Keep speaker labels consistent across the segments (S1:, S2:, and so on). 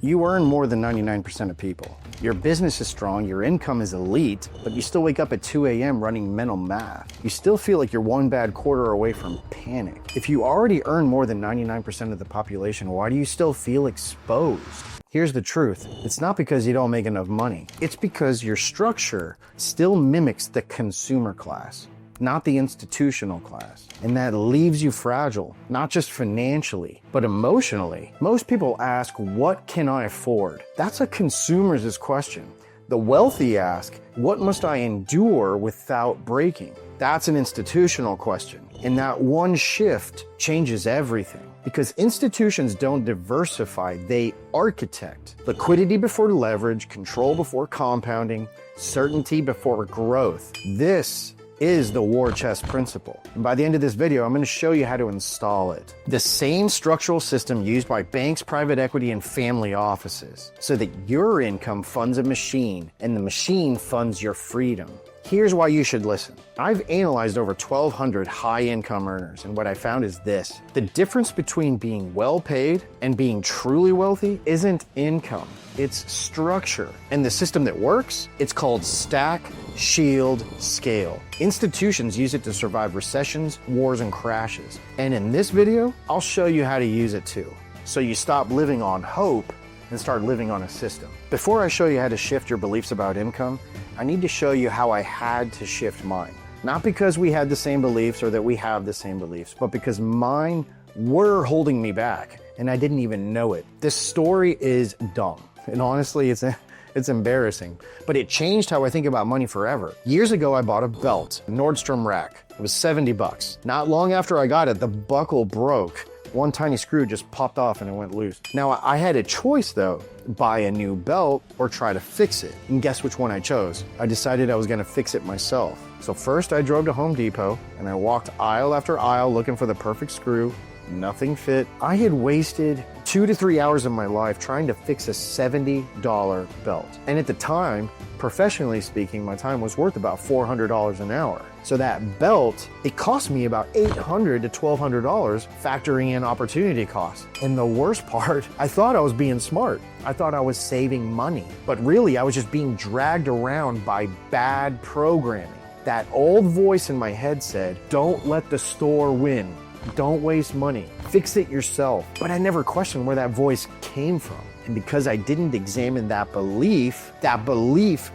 S1: You earn more than 99% of people. Your business is strong, your income is elite, but you still wake up at 2 a.m. running mental math. You still feel like you're one bad quarter away from panic. If you already earn more than 99% of the population, why do you still feel exposed? Here's the truth. It's not because you don't make enough money. It's because your structure still mimics the consumer class, not the institutional class. And that leaves you fragile, not just financially, but emotionally. Most people ask, what can I afford? That's a consumer's question. The wealthy ask, what must I endure without breaking? That's an institutional question. And that one shift changes everything. Because institutions don't diversify, they architect. Liquidity before leverage, control before compounding, certainty before growth. This is the war chest principle. And by the end of this video, I'm going to show you how to install it. The same structural system used by banks, private equity, and family offices, so that your income funds a machine and the machine funds your freedom. Here's why you should listen. I've analyzed over 1,200 high-income earners, and what I found is this. The difference between being well-paid and being truly wealthy isn't income, it's structure. And the system that works, it's called stack, shield, scale. Institutions use it to survive recessions, wars, and crashes. And in this video, I'll show you how to use it too. So you stop living on hope and start living on a system. Before I show you how to shift your beliefs about income, I need to show you how I had to shift mine. Not because we had the same beliefs or that we have the same beliefs, but because mine were holding me back and I didn't even know it. This story is dumb. And honestly, it's embarrassing, but it changed how I think about money forever. Years ago, I bought a belt, a Nordstrom rack. It was 70 bucks. Not long after I got it, the buckle broke. One tiny screw just popped off and it went loose. Now I had a choice though, buy a new belt or try to fix it. And guess which one I chose? I decided I was gonna fix it myself. So first I drove to Home Depot and I walked aisle after aisle looking for the perfect screw. Nothing fit. I had wasted 2 to 3 hours of my life trying to fix a $70 belt. And at the time, professionally speaking, my time was worth about $400 an hour. So that belt, it cost me about $800 to $1,200, factoring in opportunity costs. And the worst part, I thought I was being smart. I thought I was saving money. But really, I was just being dragged around by bad programming. That old voice in my head said, don't let the store win. Don't waste money. Fix it yourself. But I never questioned where that voice came from. And because I didn't examine that belief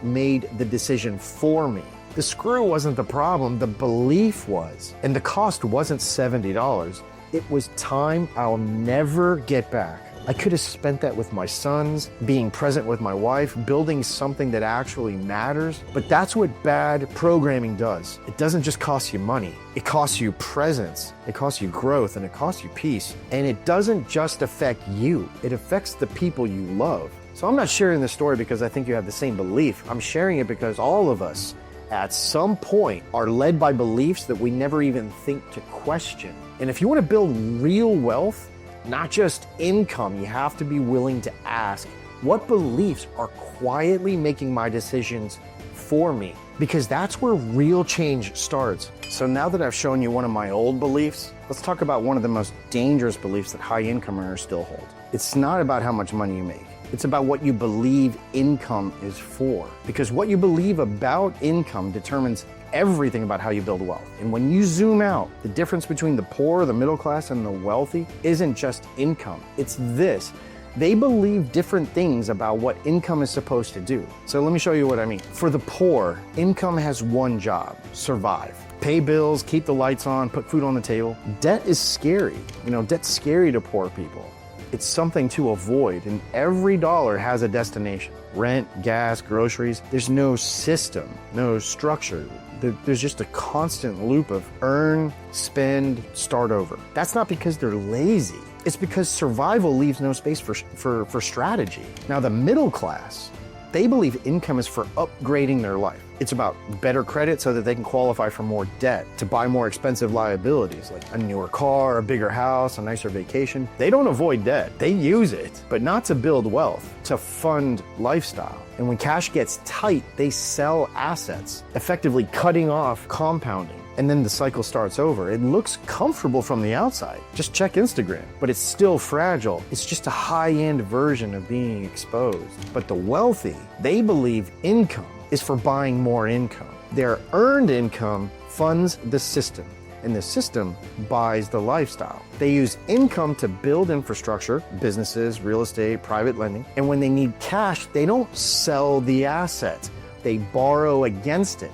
S1: made the decision for me. The screw wasn't the problem, the belief was. And the cost wasn't $70. It was time I'll never get back. I could have spent that with my sons, being present with my wife, building something that actually matters. But that's what bad programming does. It doesn't just cost you money. It costs you presence, it costs you growth, and it costs you peace. And it doesn't just affect you, it affects the people you love. So I'm not sharing this story because I think you have the same belief. I'm sharing it because all of us, at some point, are led by beliefs that we never even think to question. And if you want to build real wealth, not just income, you have to be willing to ask, what beliefs are quietly making my decisions for me? Because that's where real change starts. So now that I've shown you one of my old beliefs, let's talk about one of the most dangerous beliefs that high income earners still hold. It's not about how much money you make. It's about what you believe income is for. Because what you believe about income determines everything about how you build wealth. And when you zoom out, the difference between the poor, the middle class, and the wealthy isn't just income. It's this. They believe different things about what income is supposed to do. So let me show you what I mean. For the poor, income has one job: survive. Pay bills, keep the lights on, put food on the table. Debt is scary. Debt's scary to poor people. It's something to avoid, and every dollar has a destination. Rent, gas, groceries. There's no system, no structure. There's just a constant loop of earn, spend, start over. That's not because they're lazy. It's because survival leaves no space for strategy. Now, the middle class, they believe income is for upgrading their life. It's about better credit so that they can qualify for more debt, to buy more expensive liabilities like a newer car, a bigger house, a nicer vacation. They don't avoid debt, they use it, but not to build wealth, to fund lifestyle. And when cash gets tight, they sell assets, effectively cutting off compounding. and then the cycle starts over. It looks comfortable from the outside. Just check Instagram. But it's still fragile. It's just a high-end version of being exposed. But the wealthy, they believe income is for buying more income. Their earned income funds the system, and the system buys the lifestyle. They use income to build infrastructure, businesses, real estate, private lending, and when they need cash, they don't sell the asset. They borrow against it.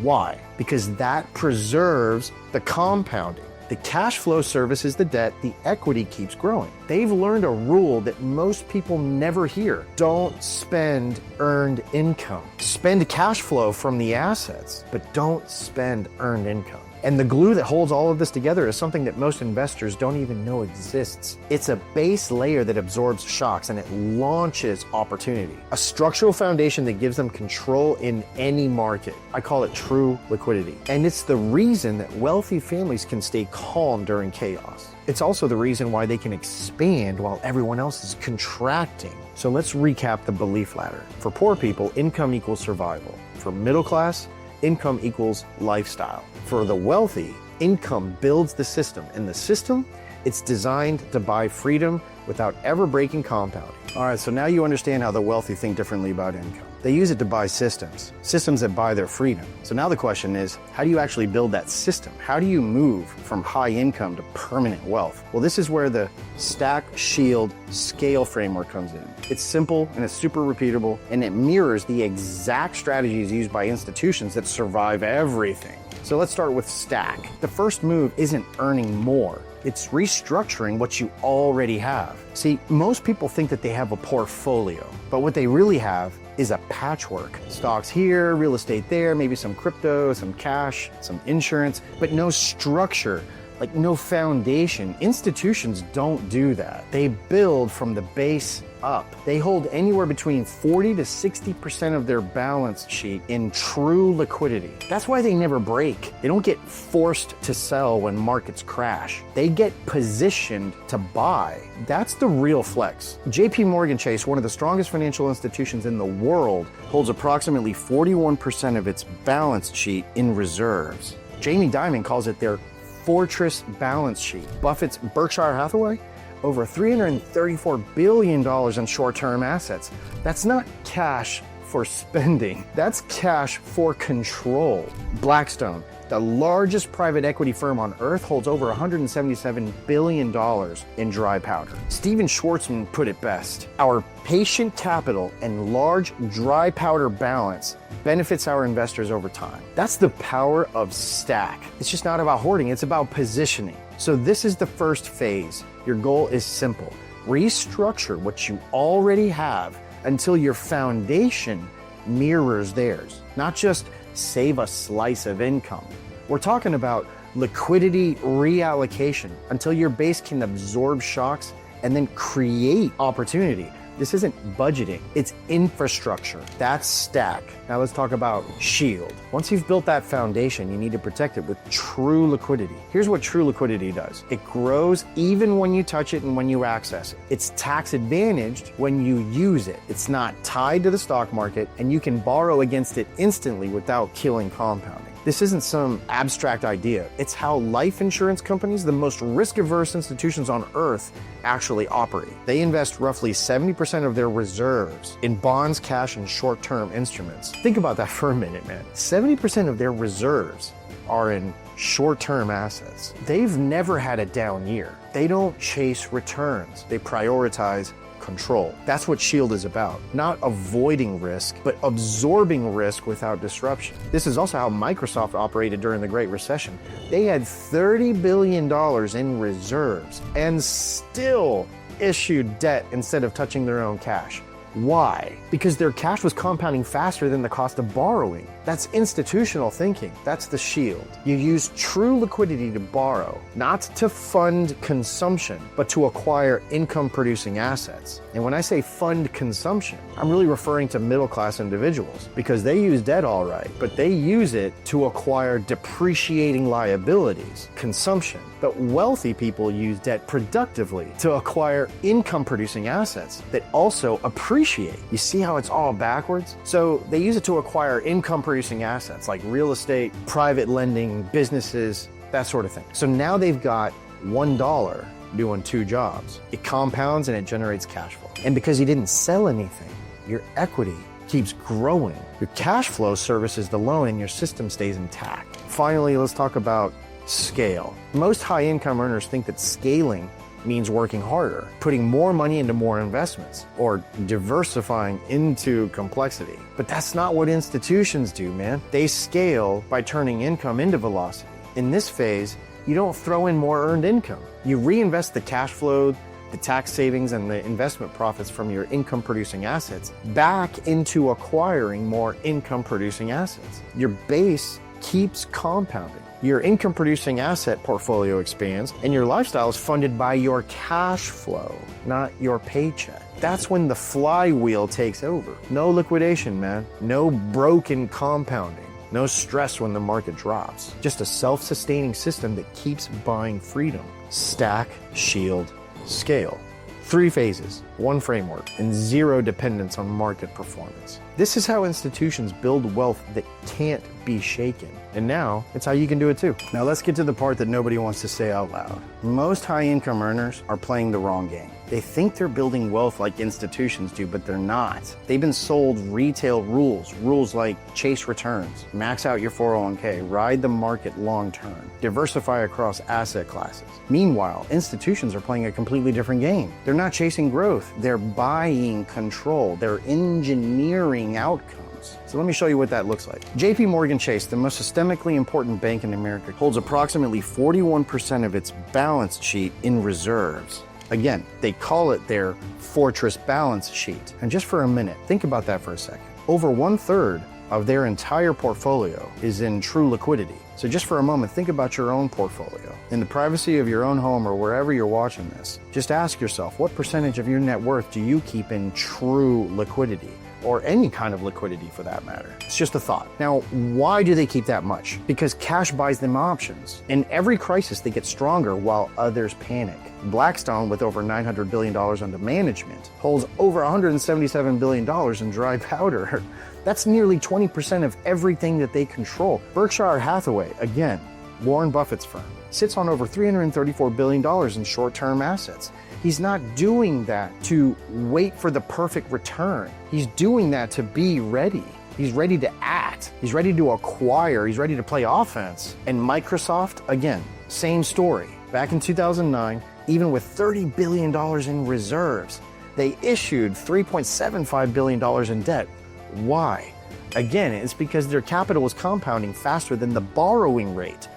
S1: Why? Because that preserves the compounding. The cash flow services the debt, the equity keeps growing. They've learned a rule that most people never hear. Don't spend earned income. Spend cash flow from the assets, but don't spend earned income. And the glue that holds all of this together is something that most investors don't even know exists. It's a base layer that absorbs shocks and it launches opportunity. A structural foundation that gives them control in any market. I call it true liquidity. And it's the reason that wealthy families can stay calm during chaos. It's also the reason why they can expand while everyone else is contracting. So let's recap the belief ladder. For poor people, income equals survival. For middle class, income equals lifestyle. For the wealthy, income builds the system, and the system, it's designed to buy freedom without ever breaking compounding. All right, so now you understand how the wealthy think differently about income. They use it to buy systems that buy their freedom. So now the question is, how do you actually build that system? How do you move from high income to permanent wealth? Well, this is where the stack, shield, scale framework comes in. It's simple and it's super repeatable, and it mirrors the exact strategies used by institutions that survive everything. So let's start with stack. The first move isn't earning more. It's restructuring what you already have. See, most people think that they have a portfolio, but what they really have is a patchwork. Stocks here, real estate there, maybe some crypto, some cash, some insurance, but no structure, like no foundation. Institutions don't do that. They build from the base up. They hold anywhere between 40 to 60% of their balance sheet in true liquidity. That's why they never break. They don't get forced to sell when markets crash. They get positioned to buy. That's the real flex. JP Morgan Chase, one of the strongest financial institutions in the world, holds approximately 41% of its balance sheet in reserves. Jamie Dimon calls it their fortress balance sheet. Buffett's Berkshire Hathaway, over $334 billion in short-term assets. That's not cash for spending. That's cash for control. Blackstone, the largest private equity firm on earth, holds over $177 billion in dry powder. Steven Schwartzman put it best. Our patient capital and large dry powder balance benefits our investors over time. That's the power of stack. It's just not about hoarding, it's about positioning. So this is the first phase. Your goal is simple. Restructure what you already have until your foundation mirrors theirs. Not just save a slice of income. We're talking about liquidity reallocation until your base can absorb shocks and then create opportunity. This isn't budgeting, it's infrastructure. That's stack. Now let's talk about shield. Once you've built that foundation, you need to protect it with true liquidity. Here's what true liquidity does. It grows even when you touch it and when you access it. It's tax advantaged when you use it. It's not tied to the stock market, and you can borrow against it instantly without killing compounding. This isn't some abstract idea. It's how life insurance companies, the most risk-averse institutions on earth, actually operate. They invest roughly 70% of their reserves in bonds, cash, and short-term instruments. Think about that for a minute, man. 70% of their reserves are in short-term assets. They've never had a down year. They don't chase returns. They prioritize control. That's what Shield is about. Not avoiding risk, but absorbing risk without disruption. This is also how Microsoft operated during the Great Recession. They had $30 billion in reserves and still issued debt instead of touching their own cash. Why? Because their cash was compounding faster than the cost of borrowing. That's institutional thinking. That's the shield. You use true liquidity to borrow, not to fund consumption, but to acquire income-producing assets. And when I say fund consumption, I'm really referring to middle-class individuals, because they use debt all right, but they use it to acquire depreciating liabilities, consumption. But wealthy people use debt productively to acquire income-producing assets that also appreciate. You see how it's all backwards? So they use it to acquire income-producing assets like real estate, private lending, businesses, that sort of thing. So now they've got $1 doing 2 jobs. It compounds and it generates cash flow. And because you didn't sell anything, your equity keeps growing. Your cash flow services the loan and your system stays intact. Finally, let's talk about scale. Most high income earners think that scaling means working harder, putting more money into more investments, or diversifying into complexity. But that's not what institutions do, man. They scale by turning income into velocity. In this phase, you don't throw in more earned income. You reinvest the cash flow, the tax savings, and the investment profits from your income-producing assets back into acquiring more income-producing assets. Your base keeps compounding. Your income-producing asset portfolio expands, and your lifestyle is funded by your cash flow, not your paycheck. That's when the flywheel takes over. No liquidation, man. No broken compounding. No stress when the market drops. Just a self-sustaining system that keeps buying freedom. Stack, shield, scale. 3 phases, 1 framework, and 0 dependence on market performance. This is how institutions build wealth that can't be shaken. And now, it's how you can do it too. Now let's get to the part that nobody wants to say out loud. Most high-income earners are playing the wrong game. They think they're building wealth like institutions do, but they're not. They've been sold retail rules like chase returns, max out your 401k, ride the market long-term, diversify across asset classes. Meanwhile, institutions are playing a completely different game. They're not chasing growth, they're buying control, they're engineering outcomes. So let me show you what that looks like. JP Morgan Chase, the most systemically important bank in America, holds approximately 41% of its balance sheet in reserves. Again, they call it their fortress balance sheet. And just for a minute, think about that for a second. Over 1/3 of their entire portfolio is in true liquidity. So just for a moment, think about your own portfolio. In the privacy of your own home or wherever you're watching this, just ask yourself, what percentage of your net worth do you keep in true liquidity? Or any kind of liquidity for that matter. It's just a thought. Now, why do they keep that much? Because cash buys them options. In every crisis, they get stronger while others panic. Blackstone, with over $900 billion under management, holds over $177 billion in dry powder. That's nearly 20% of everything that they control. Berkshire Hathaway, again, Warren Buffett's firm, sits on over $334 billion in short-term assets. He's not doing that to wait for the perfect return. He's doing that to be ready. He's ready to act. He's ready to acquire. He's ready to play offense. And Microsoft, again, same story. Back in 2009, even with $30 billion in reserves, they issued $3.75 billion in debt. Why? Again, it's because their capital was compounding faster than the borrowing rate.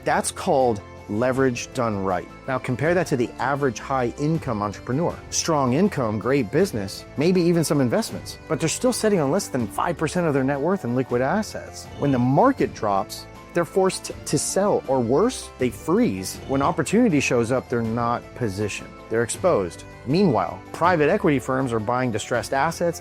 S1: That's called leverage done right. Now compare that to the average high income entrepreneur. Strong income, great business, maybe even some investments, but they're still sitting on less than 5% of their net worth in liquid assets. When the market drops, they're forced to sell, or worse, they freeze. When opportunity shows up, they're not positioned. They're exposed. Meanwhile, private equity firms are buying distressed assets.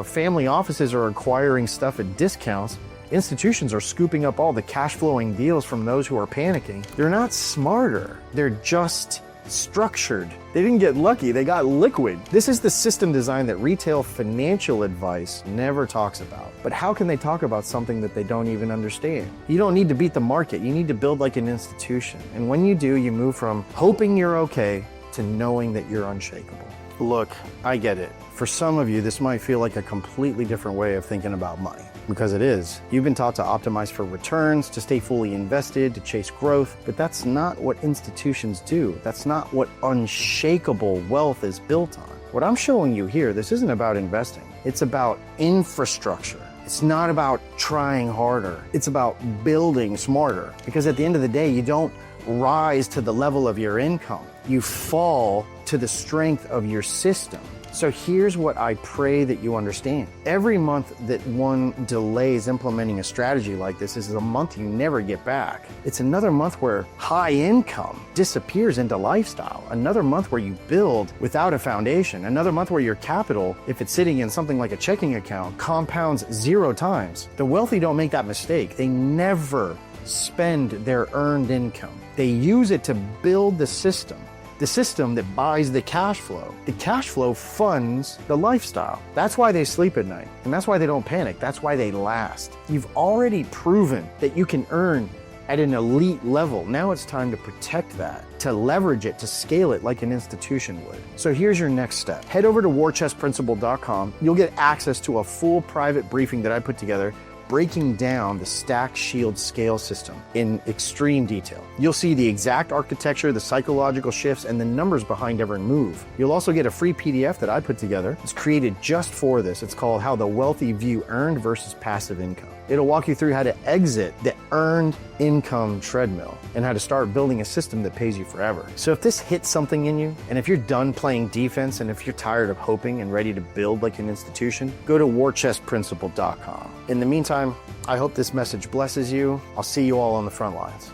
S1: Family offices are acquiring stuff at discounts. Institutions are scooping up all the cash flowing deals from those who are panicking. They're not smarter. They're just structured. They didn't get lucky, they got liquid. This is the system design that retail financial advice never talks about. But how can they talk about something that they don't even understand? You don't need to beat the market, you need to build like an institution. And when you do, you move from hoping you're okay to knowing that you're unshakable. Look, I get it. For some of you, this might feel like a completely different way of thinking about money. Because it is. You've been taught to optimize for returns, to stay fully invested, to chase growth, but that's not what institutions do. That's not what unshakable wealth is built on. What I'm showing you here, this isn't about investing. It's about infrastructure. It's not about trying harder. It's about building smarter. Because at the end of the day, you don't rise to the level of your income. You fall to the strength of your system. So here's what I pray that you understand. Every month that one delays implementing a strategy like this is a month you never get back. It's another month where high income disappears into lifestyle. Another month where you build without a foundation. Another month where your capital, if it's sitting in something like a checking account, compounds 0 times. The wealthy don't make that mistake. They never spend their earned income. They use it to build the system that buys the cash flow. The cash flow funds the lifestyle. That's why they sleep at night, and that's why they don't panic. That's why they last. You've already proven that you can earn at an elite level. Now it's time to protect that, to leverage it, to scale it like an institution would. So here's your next step. Head over to warchestprinciple.com. You'll get access to a full private briefing that I put together breaking down the stack shield scale system in extreme detail. You'll see the exact architecture, the psychological shifts, and the numbers behind every move. You'll also get a free PDF that I put together. It's created just for this. It's called How the Wealthy View Earned versus Passive Income. It'll walk you through how to exit the earned income treadmill and how to start building a system that pays you forever. So if this hits something in you, and if you're done playing defense, and if you're tired of hoping and ready to build like an institution, go to warchestprinciple.com. In the meantime, I hope this message blesses you. I'll see you all on the front lines.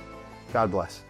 S1: God bless.